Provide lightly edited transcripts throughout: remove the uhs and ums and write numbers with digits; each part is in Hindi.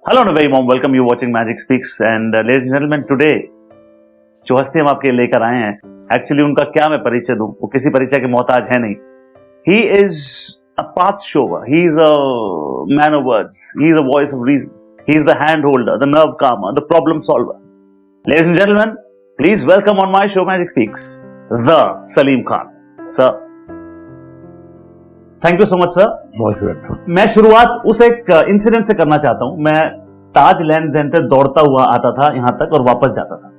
Hello and a very warm welcome. You watching Magic Speaks and ladies and gentlemen, today जो हस्ती हम आपके लेकर आए हैं, एक्चुअली उनका क्या मैं परिचय दूं, वो किसी परिचय के मोहताज है नहीं. He is a path shower. He is a man of words. He is a voice of reason. He is the hand holder, the nerve calmer, the problem solver. Ladies and gentlemen, please welcome on my show Magic Speaks, the Salim Khan. Sir, thank you so much sir. Most welcome. मैं शुरुआत उस एक इंसिडेंट से करना चाहता हूं. मैं ताज लैंड सेंटर दौड़ता हुआ आता था यहां तक और वापस जाता था,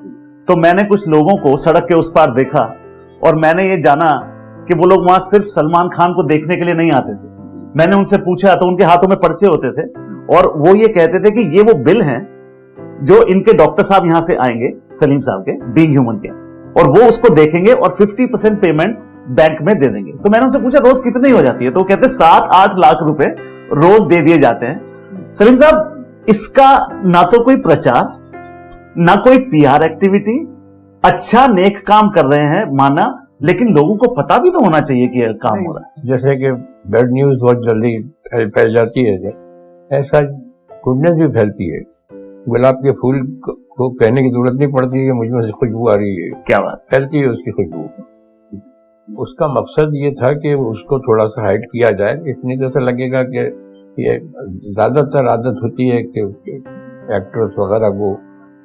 तो मैंने कुछ लोगों को सड़क के उस पार देखा और मैंने ये जाना कि वो लोग वहां सिर्फ सलमान खान को देखने के लिए नहीं आते थे. मैंने उनसे पूछा तो उनके हाथों में पर्चे होते थे और वो ये कहते थे कि ये वो बिल हैं जो इनके डॉक्टर साहब यहां से आएंगे, सलीम साहब के, बीइंग ह्यूमन के, और वो उसको देखेंगे और 50% पेमेंट बैंक में दे देंगे. तो मैंने उनसे पूछा रोज कितनी हो जाती है, तो वो कहते 7-8 लाख रुपए रोज दे दिए जाते हैं. सलीम साहब, इसका ना तो कोई प्रचार, ना कोई पीआर एक्टिविटी, अच्छा नेक काम कर रहे हैं माना, लेकिन लोगों को पता भी तो होना चाहिए कि यह काम हो रहा है. जैसे कि बैड न्यूज बहुत जल्दी फैल जाती है, ऐसा गुडनेस भी फैलती है. गुलाब के फूल को कहने की जरूरत नहीं पड़ती है, मुझमें से खुशबू आ रही है. क्या बात. फैलती है उसकी खुशबू. उसका मकसद ये था कि उसको थोड़ा सा हाइड किया जाए. इतनी तरह से लगेगा कि ये ज्यादातर आदत होती है कि एक्टर्स वगैरह को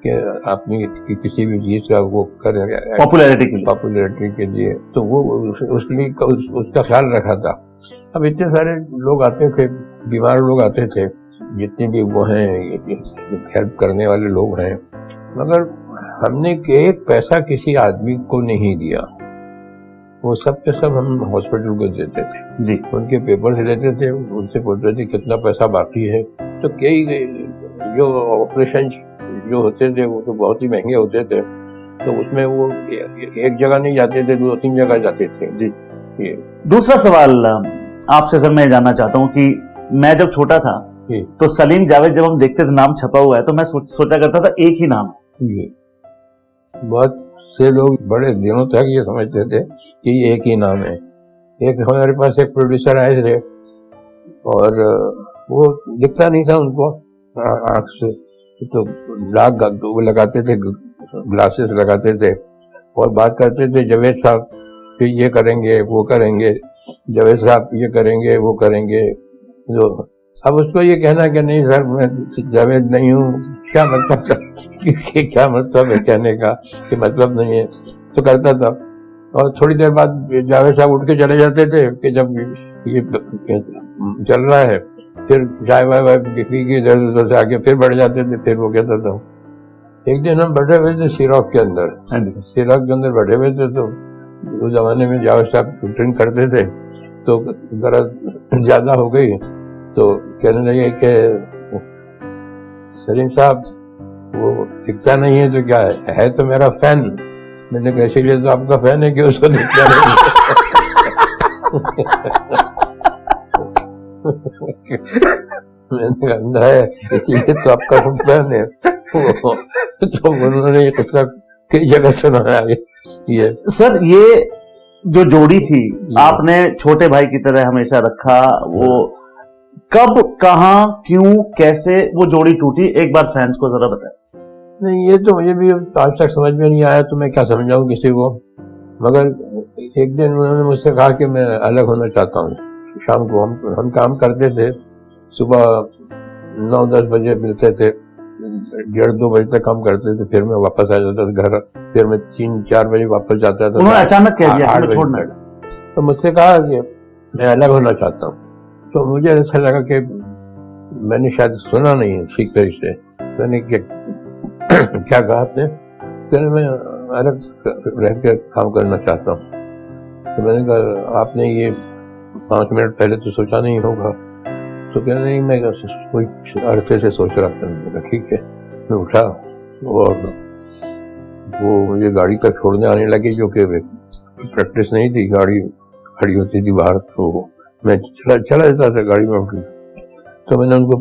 कि अपनी किसी भी चीज का वो करें पॉपुलैरिटी के लिए, तो वो उसके लिए उसका ख्याल रखा था. अब इतने सारे लोग आते थे, बीमार लोग आते थे, जितने भी वो हैं हेल्प करने वाले लोग हैं, मगर हमने एक पैसा किसी आदमी को नहीं दिया. वो सब के सब हम हॉस्पिटल को देते थे जी. उनके पेपर्स लेते थे, उनसे पूछते थे कितना पैसा बाकी है. तो कई जो ऑपरेशन जो होते थे वो तो बहुत ही महंगे होते थे, तो उसमें वो एक जगह नहीं जाते थे, 2-3 जगह जाते थे जी. ये दूसरा सवाल आपसे सर मैं जानना चाहता हूँ कि मैं जब छोटा था तो सलीम जावेद जब हम देखते थे नाम छपा हुआ है तो मैं सोचा करता था एक ही नाम है. बहुत से लोग बड़े दिनों तक ये समझते थे कि ये एक ही नाम है. एक हमारे पास एक प्रोड्यूसर आए थे और वो दिखता नहीं था उनको आंख से, तो वो लगाते थे, ग्लासेस लगाते थे और बात करते थे, जावेद साहब कि ये करेंगे वो करेंगे, जावेद साहब ये करेंगे वो करेंगे. जो अब उसको ये कहना कि नहीं सर मैं जावेद नहीं हूँ, क्या मतलब था क्या मतलब है कहने का कि मतलब नहीं है, तो करता था. और थोड़ी देर बाद जावेद साहब उठ के चले जाते थे कि जब ये चल रहा है, फिर चाय वाय पी के इधर उधर से आके फिर बढ़ जाते थे. फिर वो कहता था. एक दिन हम बैठे हुए थे सीरॉक के अंदर, बैठे हुए थे, तो उस जमाने में जावेद साहब शूटिंग करते थे, तो जरा ज्यादा हो गई, तो कहने लगे कि सलीम साहब वो दिखता नहीं है तो क्या है तो मेरा फैन. मैंने कहा इसीलिए तो आपका फैन है कि उसको दिखता नहीं. मैंने कहा है इसीलिए तो आपका फैन है. तो उन्होंने ये किस्सा कई जगह सुना है. ये सर ये जो जोड़ी थी आपने छोटे भाई की तरह हमेशा रखा, वो कब कहां क्यों कैसे वो जोड़ी टूटी, एक बार फैंस को जरा बताएं. नहीं ये तो मुझे भी आज तक समझ में नहीं आया, तो मैं क्या समझाऊं किसी को. मगर एक दिन उन्होंने मुझसे कहा कि मैं अलग होना चाहता हूँ. शाम को हम काम करते थे, सुबह 9-10 बजे मिलते थे, 1:30-2 बजे तक काम करते थे, फिर मैं वापस आ जाता था घर. फिर मैं 3-4 बजे वापस जाता था. उन्होंने अचानक कह दिया कि छोड़ना, तो मुझसे कहा कि मैं अलग होना चाहता हूँ. तो मुझे ऐसा लगा कि मैंने शायद सुना नहीं ठीक तरह से. मैंने क्या कहा आपने? मैं अलग रह कर काम करना चाहता हूँ. तो मैंने कहा आपने ये 5 मिनट पहले तो सोचा नहीं होगा. तो कहने नहीं, मैं कोई अरसे से सोच रहा था. मैंने कहा ठीक है. मैं उठा और वो मुझे गाड़ी तक छोड़ने आने लगी, जो कि प्रैक्टिस नहीं थी, गाड़ी खड़ी होती थी बाहर, तो मैं चला जाता था गाड़ी में उठकर. तो मैंने उनको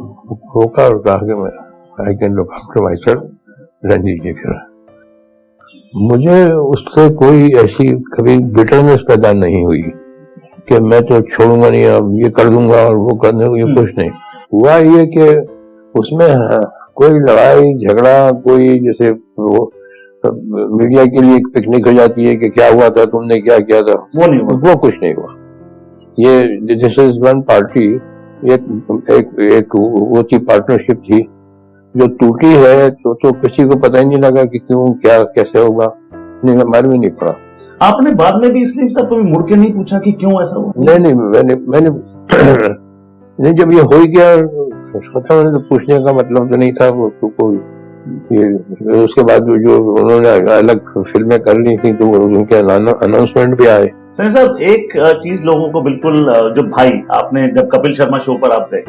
रोका और कहा कि मैं I can look after my self, रहने दीजिए. फिर मुझे उससे कोई ऐसी कभी बिटरनेस पैदा नहीं हुई कि मैं तो छोड़ूंगा नहीं, अब ये कर दूंगा और वो करने को, ये कुछ नहीं हुआ. ये कि उसमें कोई लड़ाई झगड़ा, कोई जैसे वो मीडिया के लिए एक पिकनिक हो जाती है कि क्या हुआ था, तुमने क्या किया था, वो नहीं हुआ। वो कुछ नहीं हुआ। ये दिस इज वन पार्टी, एक वो थी, पार्टनरशिप थी जो टूटी है, तो किसी को पता ही नहीं लगा कि क्यों, क्या, कैसे होगा, नहीं हमारे में नहीं पड़ा। आपने बाद में भी इसलिए सर कभी मुड़ के नहीं पूछा कि क्यों ऐसा हुआ? नहीं, मैंने नहीं, जब ये हो ही गया सोचा, मैंने तो पूछने का मतलब तो नहीं था वो कोई। उसके बाद जो उन्होंने अलग फिल्में कर ली थी तो उनके अनाउंसमेंट भी आए। सनी साहब, एक चीज लोगों को बिल्कुल, जो भाई आपने जब कपिल शर्मा शो पर आप गए,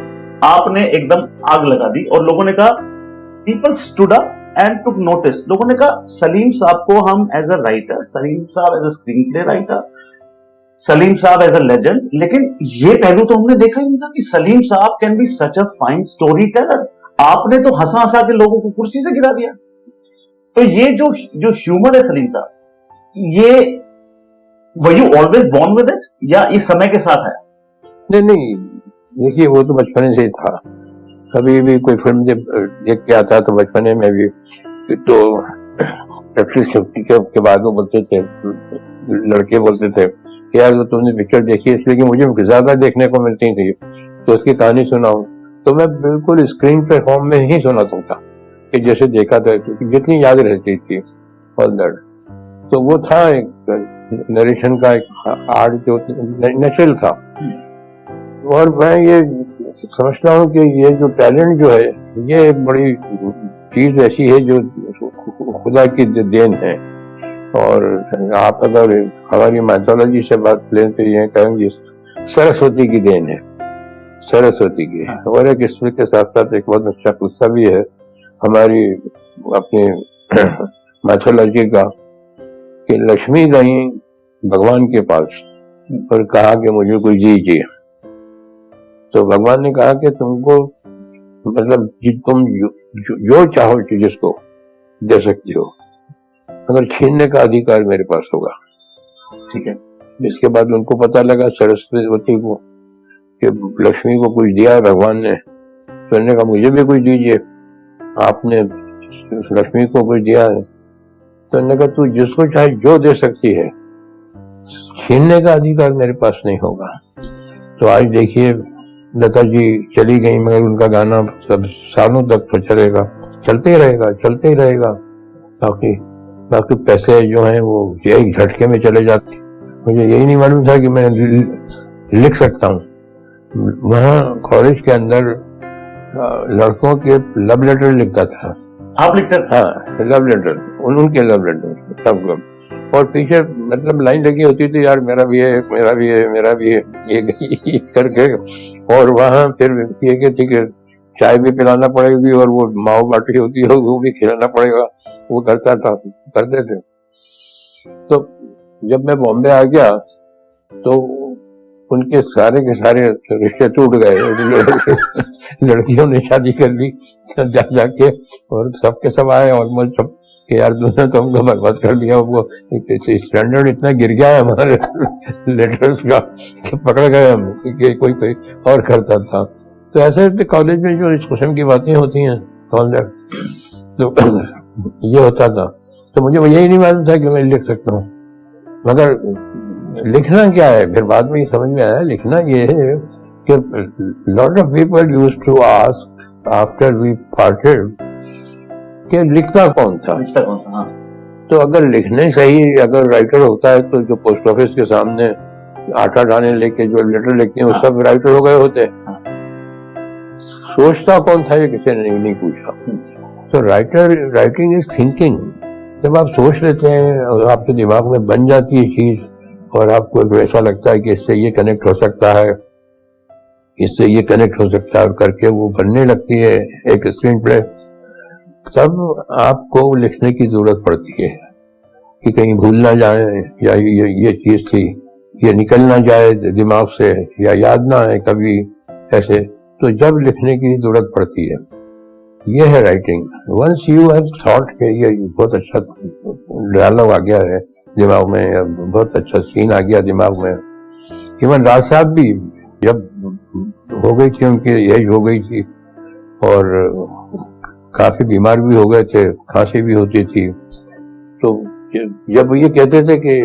आपने एकदम आग लगा दी और लोगों ने कहा, people stood up and took notice. लोगों ने कहा सलीम साहब को हम एज अ राइटर, सलीम साहब as a screenplay writer, Salim साहब एज अ लेजेंड, लेकिन ये पहलू तो हमने देखा ही नहीं था कि सलीम साहब can be such a fine story teller. आपने तो हंसा हंसा के लोगों को कुर्सी से गिरा दिया। तो ये जो ह्यूमर है सलीम साहब, ये were you always born with it या इस समय के साथ है? नहीं, देखिए वो तो बचपन से ही था। कभी भी कोई फिल्म जब देख के आता तो बचपने में भी तो के बाद वो बोलते थे, लड़के बोलते थे कि यार तुमने पिक्चर देखी इसलिए कि मुझे ज्यादा देखने को मिलती थी, तो उसकी कहानी सुनाओ। तो मैं बिल्कुल स्क्रीन पे फॉर्म में ही सुनाता था कि जैसे देखा था, जितनी याद रहती थी ऑल दैट। तो वो था एक नरेशन का एक आर्ट जो नेचुरल था। और मैं ये समझता हूँ कि ये जो टैलेंट जो है, ये एक बड़ी चीज ऐसी है जो खुदा की देन है। और आप अगर हमारी माइथोलॉजी से बात लें तो ये कहेंगे सरस्वती की देन है, सरस्वती की। और एक इसके साथ साथ एक बहुत अच्छा किस्सा भी है हमारी अपनी माइथोलॉजी का, कि लक्ष्मी गई भगवान के पास और कहा कि मुझे कोई दीजिए। तो भगवान ने कहा कि तुमको, मतलब तुम जो चाहो जिसको दे सकते हो, अगर छीनने का अधिकार मेरे पास होगा। ठीक है। इसके बाद उनको पता लगा सरस्वती को कि लक्ष्मी को कुछ दिया है भगवान ने, तो उन्होंने कहा मुझे भी कुछ दीजिए, आपने लक्ष्मी को कुछ दिया है। तो उन्होंने कहा तू जिसको चाहे जो दे सकती है, छीनने का अधिकार मेरे पास नहीं होगा। तो आज देखिए लता जी चली गई, मगर उनका गाना सब सालों तक तो चलेगा, चलते ही रहेगा, चलते ही रहेगा। बाकी पैसे जो हैं वो एक झटके में चले जाते। मुझे यही नहीं मालूम था कि मैं लिख सकता हूँ। वहाँ कॉलेज के अंदर लड़कों के लव लेटर लिखता था। आप लिखते थे? हाँ, लव लेटर, उनके लव लेटर सब। और पीछे मतलब लाइन लगी होती थी, यार मेरा भी है, मेरा भी है, मेरा भी है, ये करके। और वहाँ फिर ये कहती कि चाय भी पिलाना पड़ेगी और वो माओ बाटी होती है वो भी खिलाना पड़ेगा, वो करता था, करते थे। तो जब मैं बॉम्बे आ गया तो उनके सारे के सारे रिश्ते टूट गए। लड़कियों ने शादी कर ली जाके, और सबके सब आए ऑलमोस्ट सब कि यार तुमने तो हमको बर्बाद कर दिया। वो स्टैंडर्ड इतना गिर गया है हमारे लेटर्स का कि पकड़ गए हम कि कोई और करता था। तो ऐसे कॉलेज में जो इस किस्म की बातें होती हैं तो ये होता था। तो मुझे यही नहीं मालूम था कि मैं लिख सकता हूँ। मगर लिखना क्या है, फिर बाद में ये समझ में आया, लिखना ये है कि lot of people used to ask after we parted कि लिखता कौन था। हाँ। तो अगर लिखने सही अगर राइटर होता है तो जो पोस्ट ऑफिस के सामने आटा डालने लेके जो लेटर लिखते हैं वो सब राइटर हो गए होते। सोचता कौन था ये किसी ने नहीं पूछा। तो राइटिंग इज थिंकिंग। जब आप सोच लेते हैं और आपके दिमाग में बन जाती है चीज और आपको ऐसा लगता है कि इससे ये कनेक्ट हो सकता है, इससे ये कनेक्ट हो सकता है, और करके वो बनने लगती है एक स्क्रीन प्ले, तब आपको लिखने की जरूरत पड़ती है कि कहीं भूल ना जाए, या ये चीज थी ये निकल ना जाए दिमाग से, या याद ना आए कभी ऐसे। तो जब लिखने की जरूरत पड़ती है, ये है writing. Once you have thought कि ये बहुत अच्छा डायलॉग आ गया है दिमाग में, या बहुत अच्छा सीन आ गया दिमाग में। इवन राज साहब भी जब हो गई थी, उनकी एज हो गई थी, और काफी बीमार भी हो गए थे, खांसी भी होती थी। तो जब ये कहते थे कि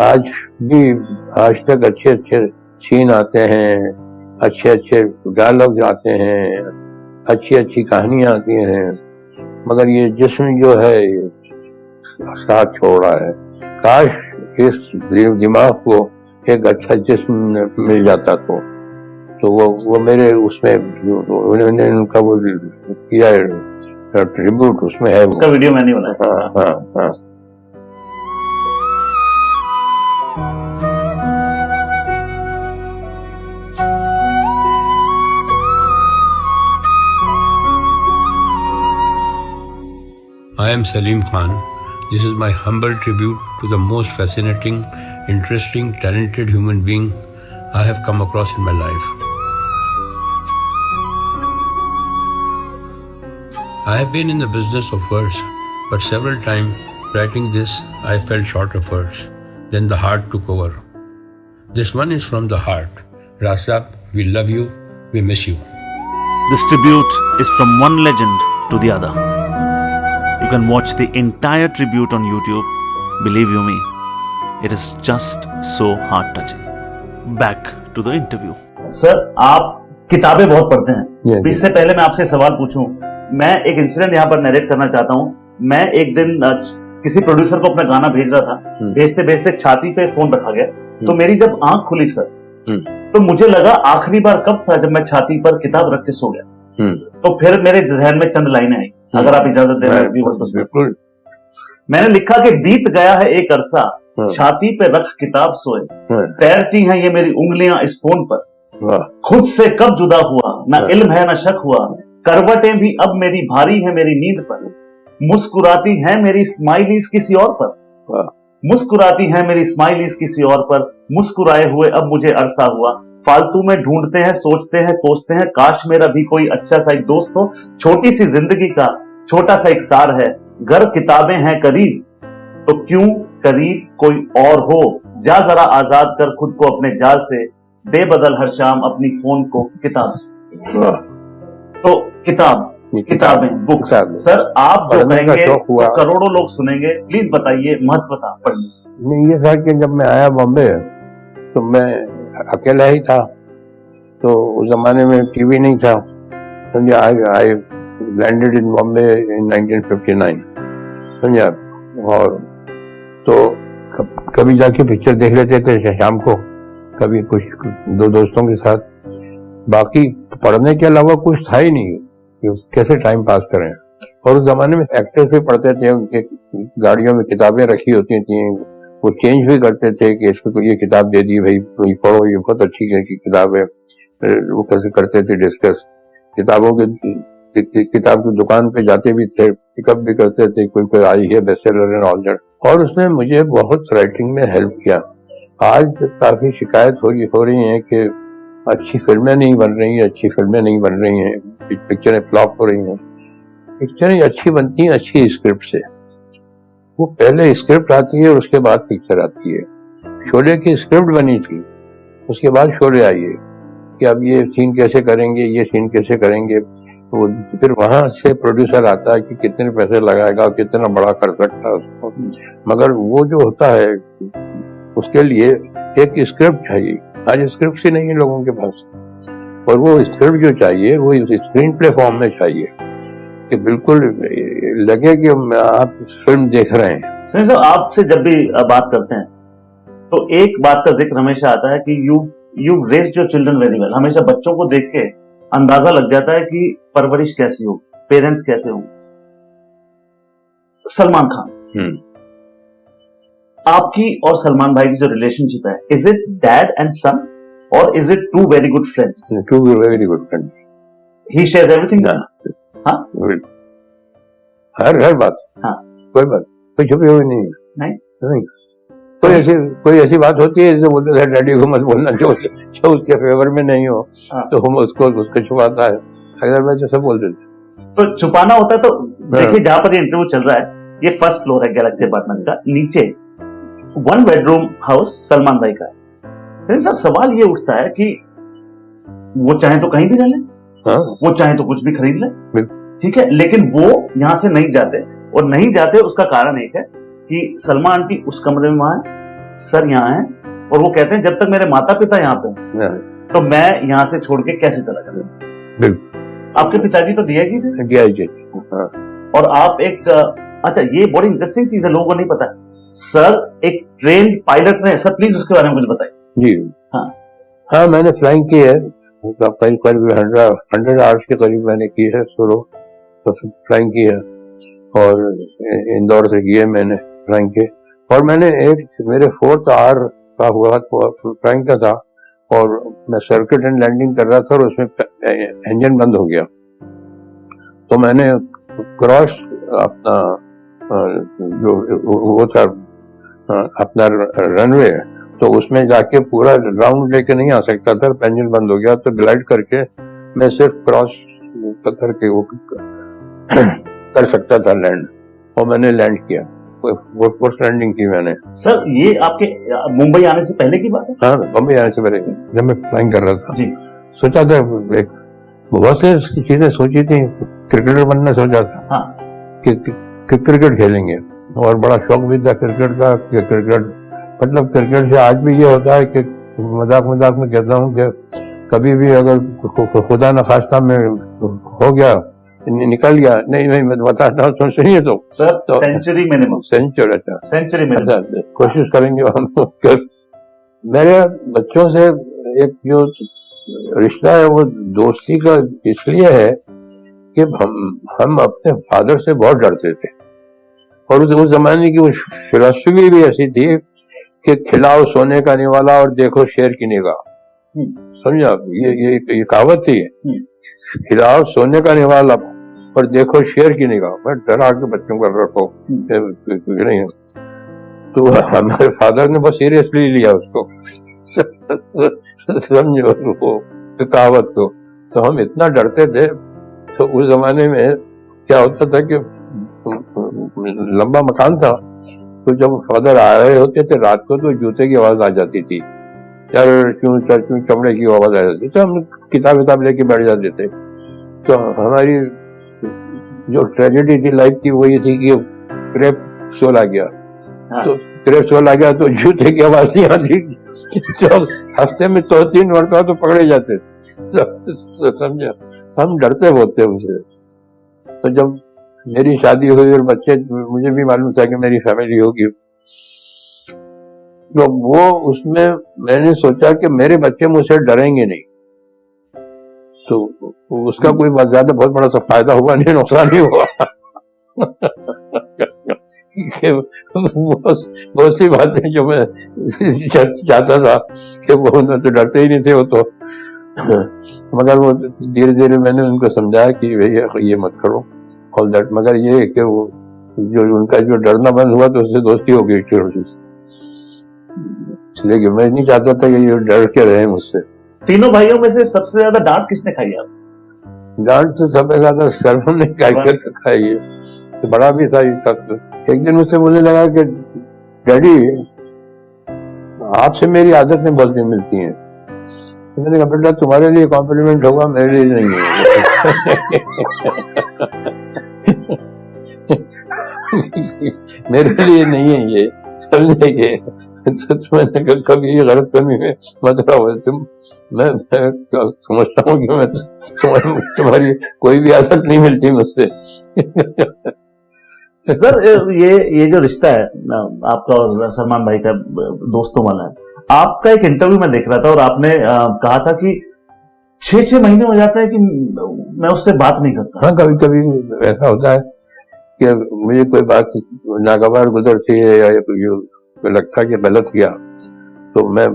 आज तक अच्छे अच्छे सीन आते हैं, अच्छे अच्छे डायलॉग आते हैं, अच्छी अच्छी कहानियां आती हैं, मगर ये जिस्म जो है साथ छोड़ रहा है। काश इस दिमाग को एक अच्छा जिस्म मिल जाता तो वो मेरे उसमें उन्होंने उनका वो किया ट्रिब्यूट उसमें है, उसका वीडियो मैंने बनाया। हाँ हाँ हाँ। I am Salim Khan. This is my humble tribute to the most fascinating, interesting, talented human being I have come across in my life. I have been in the business of words, but several times writing this, I fell short of words. Then the heart took over. This one is from the heart. Rasab, we love you, we miss you. This tribute is from one legend to the other. You can watch the entire tribute on YouTube. Believe you me, it is just so heart-touching. Back to the interview. Sir, आप किताबें बहुत पढ़ते हैं। इससे पहले मैं आपसे सवाल पूछूं, मैं एक इंसिडेंट यहाँ पर नरेट करना चाहता हूँ। मैं एक दिन किसी प्रोड्यूसर को अपना गाना भेज रहा था, भेजते भेजते छाती पे फोन रखा गया, तो मेरी जब आंख खुली सर, तो मुझे लगा आखिरी बार कब था जब मैं छाती पर किताब रख के सो गया। तो फिर मेरे जहन में चंद लाइनें आई, अगर आप इजाजत दें। बिल्कुल। मैंने लिखा कि बीत गया है एक अरसा, छाती पे रख किताब सोए, तैरती हैं ये मेरी उंगलियां इस फोन पर, खुद से कब जुदा हुआ, ना इल्म है ना शक हुआ, करवटें भी अब मेरी भारी है मेरी नींद पर, मुस्कुराती है मेरी स्माइलीज किसी और पर, मुस्कुराती है मेरी स्माइलीज किसी और पर, मुस्कुराए हुए अब मुझे अरसा हुआ, फालतू में ढूंढते हैं, सोचते हैं, कोसते हैं, काश मेरा भी कोई अच्छा सा एक दोस्त हो, छोटी सी जिंदगी का छोटा सा एक सार है, घर किताबें हैं करीब, तो क्यों करीब कोई और हो, जा जरा आजाद कर खुद को अपने जाल से, दे बदल हर शाम अपनी फोन को किताब से। तो किताबें बुक्स। सर आप जो कहेंगे तो करोड़ों लोग सुनेंगे, प्लीज बताइए महत्वता पढ़ने। नहीं, ये था कि जब मैं आया बॉम्बे तो मैं अकेला ही था, तो उस जमाने में टीवी नहीं था, समझे। आई लैंडेड इन बॉम्बे इन 1959, समझे। और तो कभी जाके पिक्चर देख लेते थे शाम को, कभी कुछ दो दोस्तों के साथ, बाकी पढ़ने के अलावा कुछ था ही नहीं कि कैसे टाइम पास करें। और उस जमाने में एक्टर्स भी पढ़ते थे, उनके गाड़ियों में किताबें रखी होती थी, वो चेंज भी करते थे कि इसको ये किताब दे दी भाई, पढ़ो, ये बहुत अच्छी किताब है। वो कैसे करते थे डिस्कस, किताब की दुकान पे जाते भी थे, पिकअप भी करते थे, कोई आई है best seller and all that. और उसने मुझे बहुत राइटिंग में हेल्प किया। आज काफी शिकायत हो रही है कि अच्छी फिल्में नहीं बन रही हैं, पिक्चरें फ्लॉप हो रही हैं। पिक्चरें अच्छी बनती हैं अच्छी स्क्रिप्ट से। वो पहले स्क्रिप्ट आती है और उसके बाद पिक्चर आती है। शोले की स्क्रिप्ट बनी थी, उसके बाद शोले आई है कि अब ये सीन कैसे करेंगे, ये सीन कैसे करेंगे। वो फिर वहां से प्रोड्यूसर आता है कि कितने पैसे लगाएगा, कितना बड़ा कर सकता है उसको। मगर वो जो होता है उसके लिए एक स्क्रिप्ट चाहिए। आज स्क्रिप्ट ही नहीं है लोगों के पास, और वो स्क्रिप्ट जो चाहिए वो स्क्रीन प्ले फॉर्म में चाहिए कि बिल्कुल लगे कि आप फिल्म देख रहे हैं। सर आपसे जब भी बात करते हैं तो एक बात का जिक्र हमेशा आता है कि you raised your children very well. हमेशा बच्चों को देख के अंदाजा लग जाता है कि परवरिश कैसी हो, पेरेंट्स कैसे हो। सलमान खान, आपकी और सलमान भाई की जो रिलेशनशिप है, is it dad and son और is it two very good friends? Two very good friend. He shares everything. हाँ, हर बात। हाँ, कोई छुपी हुई नहीं। कोई ऐसी बात होती है जो बोलते थे डैडी को मत बोलना, जो उसके फेवर में नहीं हो। हाँ। तो हम उसको छुपाता है, अगर मैं सब बोल देते तो छुपाना होता है। तो देखिए जहां पर ये इंटरव्यू चल रहा है, ये फर्स्ट फ्लोर है गैलेक्सी अपार्टमेंट्स का, नीचे 1 बेडरूम हाउस सलमान भाई का है। सर सवाल ये उठता है कि वो चाहे तो कहीं भी रह लें, हाँ वो चाहे तो कुछ भी खरीद ले, बिल्कुल। ठीक है, लेकिन वो यहाँ से नहीं जाते, और नहीं जाते उसका कारण एक है कि सलमा आंटी उस कमरे में वहां है, सर यहाँ है, और वो कहते हैं जब तक मेरे माता पिता यहाँ पे हैं, हाँ, तो मैं यहाँ से छोड़ के कैसे चला जाऊँ। बिल्कुल। आपके पिताजी तो डीआईजी थे, डीआईजी, हाँ और आप एक अच्छा, ये बड़ी इंटरेस्टिंग चीज है, लोगों को नहीं पता, सर एक ट्रेन पायलट रहे। सर प्लीज उसके बारे में कुछ बताइए। जी। हाँ हाँ, मैंने फ्लाइंग की है, करीब 100 आवर्स के करीब मैंने की है सोलो, तो फ्लाइंग की है, और इंदौर से की है मैंने फ्लाइंग के। और मैंने एक मेरे 4th आवर का हुआ फ्लाइंग का था, और मैं सर्किट एंड लैंडिंग कर रहा था, और उसमें इंजन बंद हो गया, तो मैंने क्रॉस अपना जो वो था अपना रनवे, तो उसमें जाके पूरा राउंड लेके नहीं आ सकता था, इंजन बंद हो गया, तो ग्लाइड करके मैं सिर्फ क्रॉस करके वो कर सकता था लैंड, और मैंने लैंड किया, फर्स्ट लैंडिंग की मैंने। सर ये आपके मुंबई आने से पहले की बात है? हाँ, मुंबई आने से पहले, जब मैं फ्लाइंग कर रहा था जी। सोचा था, एक बहुत सी चीजें सोची थी, क्रिकेटर बनना सोचा था। हाँ। कि क्रिकेट खेलेंगे, और बड़ा शौक भी था क्रिकेट का, कि क्रिकेट मतलब क्रिकेट से आज भी ये होता है कि मजाक मजाक में कहता हूँ कि कभी भी अगर खुदा न खास्ता में हो गया, निकल गया, नहीं मैं बताता हूँ, सुनिए तो सर सेंचुरी मिनिमम, सेंचुरी, अच्छा सेंचुरी मिनिमम, कोशिश करेंगे हम। मेरे बच्चों से एक जो रिश्ता है वो दोस्ती का इसलिए है कि हम अपने फादर से बहुत डरते थे, और उस जमाने की वो फिलॉसफी भी ऐसी थी कि खिलाओ सोने का निवाला और देखो शेर की निगाह। समझा, ये कहावत थी, खिलाओ सोने का निवाला और देखो शेर की निगाह। मैं डरा के बच्चों को रखो नहीं, तो हमारे फादर ने बहुत सीरियसली लिया उसको, समझो वो कहावत को। तो हम इतना डरते थे, तो उस जमाने में क्या होता था कि लंबा मकान था, तो जब फादर आ रहे होते थे रात को, तो जूते की आवाज आ जाती थी, चर चमड़े की आवाज आ जाती, तो हम किताब लेके बैठ जाते थे। तो हमारी जो ट्रेजेडी थी लाइफ की वो ये थी कि क्रेप सोल आ गया। हाँ। तो क्रेप सोल आ गया तो जूते की आवाज नहीं आती, तो हफ्ते में 2-3 मरतबा तो पकड़े जाते थे। तो समझा, हम डरते बहुत थे उनसे। तो जब मेरी शादी हुई और बच्चे, मुझे भी मालूम था कि मेरी फैमिली होगी, तो वो उसमें मैंने सोचा कि मेरे बच्चे मुझसे डरेंगे नहीं, तो उसका कोई बहुत बड़ा सा फायदा हुआ नहीं, नुकसान नहीं हुआ। बहुत सी बातें जो मैं चाहता था कि वो न तो डरते ही नहीं थे वो तो, मगर वो धीरे धीरे मैंने उनको समझाया कि भैया ये मत करो ऑल दैट, मगर ये कि वो जो उनका जो डरना बंद हुआ तो उससे दोस्ती हो गई, इसलिए मैं नहीं चाहता था कि ये डर के रहे मुझसे। तीनों भाइयों में से सबसे ज्यादा डांट किसने खाई आप? डांट तो सबसे ज्यादा सरवन ने खाई है, बड़ा भी था ये सब। एक दिन मुझसे बोलने लगा कि डैडी आपसे मेरी आदतें बहुत नहीं मिलती हैं। तो मैंने कहा बेटा तुम्हारे लिए कॉम्प्लीमेंट होगा, मेरे लिए नहीं है। मेरे लिए नहीं है ये, समझेंगे। तो मैंने कभी ये गलत फहमी में मत रहो तुम, मैं समझता हूँ कि मैं तुम्हारी कोई भी आदत नहीं मिलती मुझसे। सर ये जो रिश्ता है आपका और सलमान भाई का दोस्तों वाला है, आपका एक इंटरव्यू में देख रहा था और आपने कहा था कि 6-6 महीने हो जाता है कि मैं उससे बात नहीं करता। हाँ, कभी कभी ऐसा होता है कि मुझे कोई बात नागवार गुजरती है या कोई लगता है कि गलत किया, तो मैं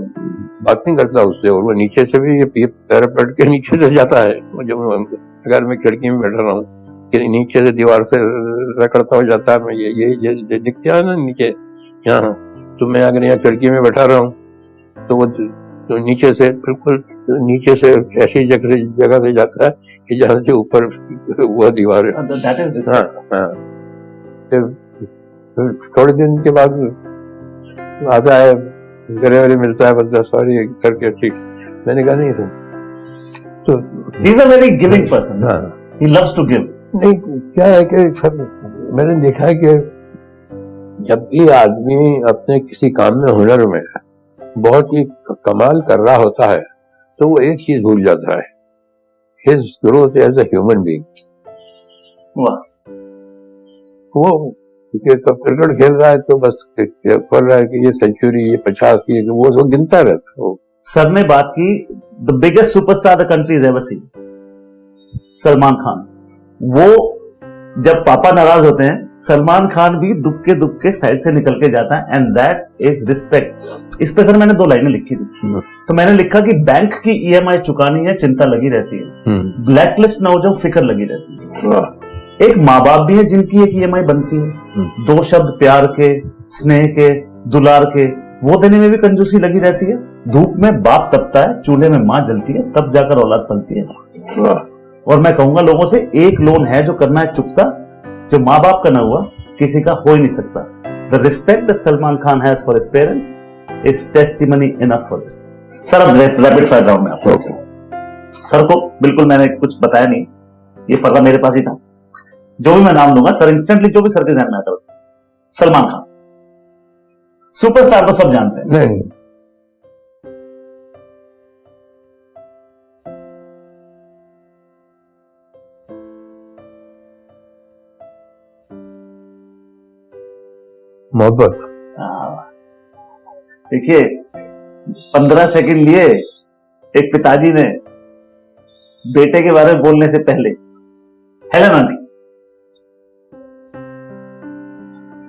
बात नहीं करता उससे, और वो नीचे से भी ये पैरापेट के नीचे से जाता है। जब अगर मैं खिड़की में बैठा रहा हूँ कि नीचे से दीवार से रगड़ता हो जाता है, मैं ये दिखता है ना नीचे यहाँ, तो मैं अगर यहाँ खिड़की में बैठा रहा हूँ तो वो तो नीचे से बिल्कुल नीचे से ऐसी जगह से जाता है कि जहाँ से ऊपर वो दीवार है। हाँ, फिर थोड़े दिन के बाद आता है, गले मिलता है, बंदा सॉरी करके ठीक। मैंने कहा नहीं तो he is a very giving person, हाँ, ही लव्स टू गिव। नहीं क्या है कि सब मैंने देखा है कि जब भी आदमी अपने किसी काम में, हुनर में बहुत ही कमाल कर रहा होता है तो वो एक चीज भूल जाता है, his growth as a human being. वाह, वो क्रिकेट खेल रहा है तो बस बोल रहा है कि ये सेंचुरी, ये 50 की, वो सब गिनता रहता है वो। सर ने बात की the biggest superstar the country is ever seen, Salman Khan. वो जब पापा नाराज होते हैं, सलमान खान भी दुख के साइड से निकल के जाता है, एंड दैट इज रिस्पेक्ट। इस पे सर मैंने 2 लाइनें लिखी थी। तो मैंने लिखा कि बैंक की ईएमआई चुकानी है, चिंता लगी रहती है, ब्लैकलिस्ट ना हो जाओ, फिक्र लगी रहती है। एक माँ बाप भी है जिनकी एक ईएमआई बनती है, 2 शब्द प्यार के, स्नेह के, दुलार के, वो देने में भी कंजूसी लगी रहती है। धूप में बाप तपता है, चूल्हे में माँ जलती है, तब जाकर औलाद पलती है। और मैं कहूंगा लोगों से, एक लोन है जो करना है चुकता, जो माँ बाप का ना हुआ किसी का हो ही नहीं सकता। The respect that Salman Khan has for his parents is testimony enough for this. Sir अब रैपिड फायर राउंड में आपको, सर को बिल्कुल मैंने कुछ बताया नहीं, ये फर्रा मेरे पास ही था। जो भी मैं नाम दूंगा सर इंस्टेंटली जो भी सर के ध्यान में आता है। सलमान खान सुपरस्टार तो सब जानते हैं, नहीं, मोहब्बत। देखिए 15 सेकंड लिए एक पिताजी ने बेटे के बारे में बोलने से पहले, Helen aunty.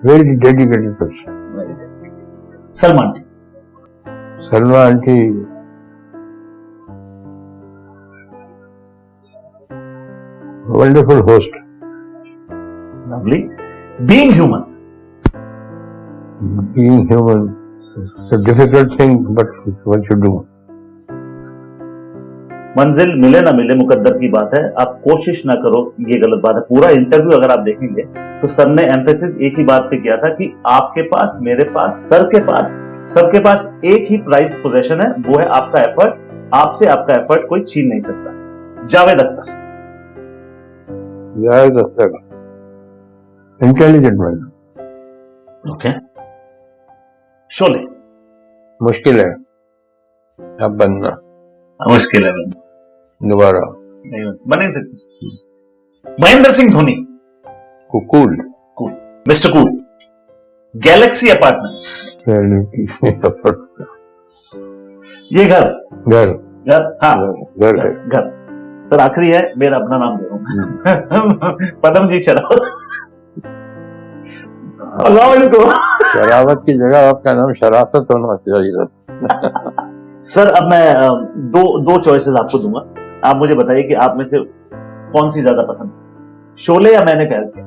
Very dedicated person. Salman aunty. Salma aunty wonderful host. Lovely. Being human. Being human is a difficult thing, but what you do? मंजिल मिले ना मिले मुकद्दर की बात है, आप कोशिश ना करो ये गलत बात है। पूरा इंटरव्यू अगर आप देखेंगे तो सर ने एम्फेसिस एक ही बात पे किया था कि आपके पास, मेरे पास, सर के पास, सबके पास एक ही प्राइस पोजेशन है, वो है आपका एफर्ट। आपसे आपका एफर्ट कोई छीन नहीं सकता। Javed Akhtar. Javed Akhtar intelligent man. Okay. Sholay. मुश्किल है अब बनना, मुश्किल है दोबारा बन नहीं सकते। Mahendra Singh Dhoni. Cool. Cool. Mister cool. Galaxy apartments. ये घर हाँ घर है। घर। सर आखिरी है, मेरा अपना नाम दे रहा हूं। पदमजीत शरावत। इसको शरावत की जगह आपका नाम शराफत होना चाहिए। सर अब मैं दो चॉइसेस आपको दूंगा, आप मुझे बताइए कि आप में से कौन सी ज्यादा पसंद है, शोले या मैंने प्यार किया?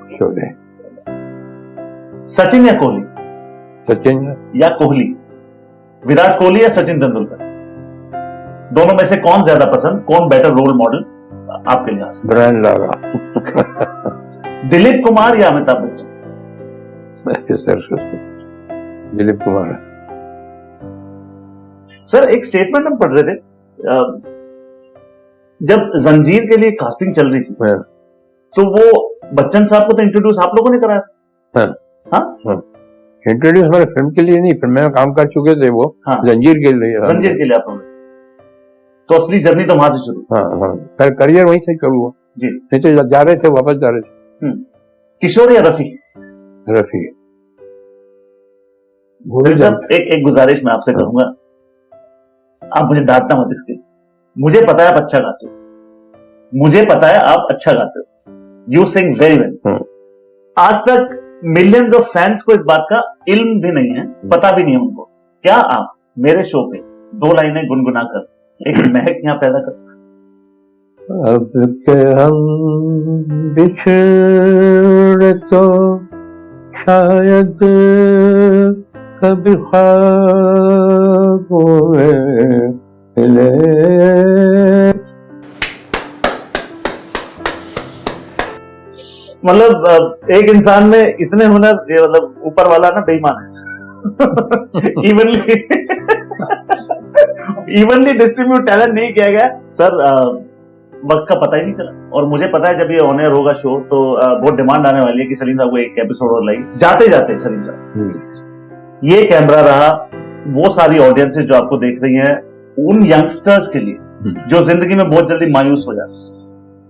शोले। सचिन या कोहली? सचिन या कोहली? विराट कोहली या सचिन तेंदुलकर? दोनों में से कौन ज्यादा पसंद, कौन बेटर रोल मॉडल आपके लिहाज? Brian Lara. दिलीप कुमार या अमिताभ बच्चन? दिलीप कुमार। सर एक स्टेटमेंट हम पढ़ रहे थे, जब जंजीर के लिए कास्टिंग चल रही थी तो वो बच्चन साहब को तो इंट्रोड्यूस आप लोगों ने कराया। हाँ? इंट्रोड्यूस हमारे फिल्म के लिए नहीं, फिल्म में काम कर चुके थे वो। हाँ। जंजीर के लिए। जंजीर के लिए आप लोगों, तो असली जर्नी तो वहां से शुरू। हाँ, करियर वहीं से शुरू हुआ जी। नहीं तो जा रहे थे, वापस जा रहे थे। किशोर या रफी? रफी। साहब एक गुजारिश मैं आपसे करूंगा, आप मुझे डांटना मत इसके, मुझे पता है आप अच्छा गाते हो, मुझे पता है आप अच्छा गाते हो, यू सिंग वेरी वेल। आज तक मिलियंस ऑफ फैंस को इस बात का इल्म भी नहीं है, पता भी नहीं है उनको। क्या आप मेरे शो पे 2 लाइनें गुनगुना कर एक महक यहाँ पैदा कर सकते? अब के हम बिछड़े तो शायद कभी ख्वाबों में मिले। मतलब एक इंसान में इतने हुनर, मतलब ऊपर वाला ना बेईमान है। इवनली इवनली डिस्ट्रीब्यूट टैलेंट नहीं किया गया सर। वक्त का पता ही नहीं चला, और मुझे पता है जब ये ऑन एयर होगा शो तो बहुत डिमांड आने वाली है कि सलीम साहब को एक एपिसोड और लाइए। जाते जाते सलीम साहब, ये कैमरा रहा वो सारी ऑडियंसेस जो आपको देख रही हैं, उन यंगस्टर्स के लिए जो जिंदगी में बहुत जल्दी मायूस हो जाते,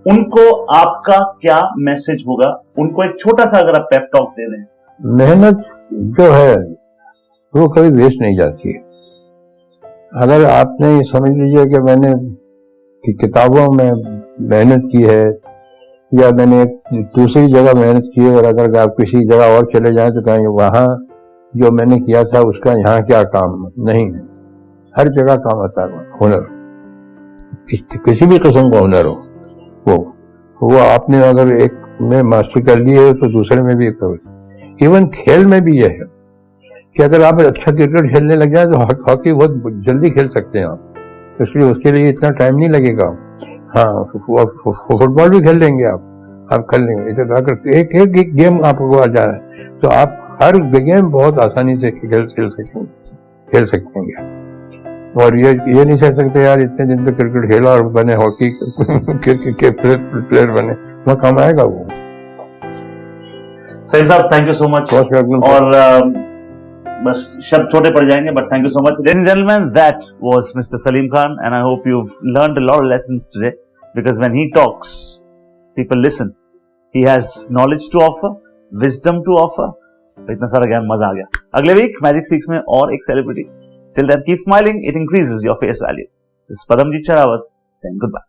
उनको आपका क्या मैसेज होगा? उनको एक छोटा सा अगर आप पेप टॉक दे दें। मेहनत जो है वो कभी वेस्ट नहीं जाती है। अगर आपने ये समझ लीजिए कि मैंने किताबों में मेहनत की है या मैंने एक दूसरी जगह मेहनत की है, और अगर आप किसी जगह और चले जाएं तो कहेंगे वहां जो मैंने किया था उसका यहाँ क्या काम नहीं है। हर जगह काम आता है हुनर, किसी भी किस्म का हुनर हो, वो आपने अगर एक में मास्टर कर ली है तो दूसरे में भी करो। इवन खेल में भी यह है कि अगर आप अच्छा क्रिकेट खेलने लग जाए तो हॉकी बहुत जल्दी खेल सकते हैं आप, इसलिए उसके लिए इतना टाइम नहीं लगेगा। हाँ, फुटबॉल भी खेल लेंगे आप कर लेंगे। अगर एक गेम आपको आ जाए तो आप हर गेम बहुत आसानी से खेल सकेंगे। और ये नहीं कह सकते यार इतने दिन पे क्रिकेट खेला और बने हॉकी के प्लेयर बने, वहाँ काम आएगा वो। सलीम साहब थैंक यू सो मच। और बस शब्द छोटे पड़ जाएंगे, but thank you so much. Ladies and gentlemen, that was Mr. Salim Khan, and I hope you've learned a lot of lessons today, because when he talks, people listen. He has knowledge to offer, wisdom to offer. इतना सारा ज्ञान, मजा आ गया। अगले वीक मैजिक स्पीक्स में और एक celebrity. Till then, keep smiling. It increases your face value. This is Padamjit Charawat saying goodbye.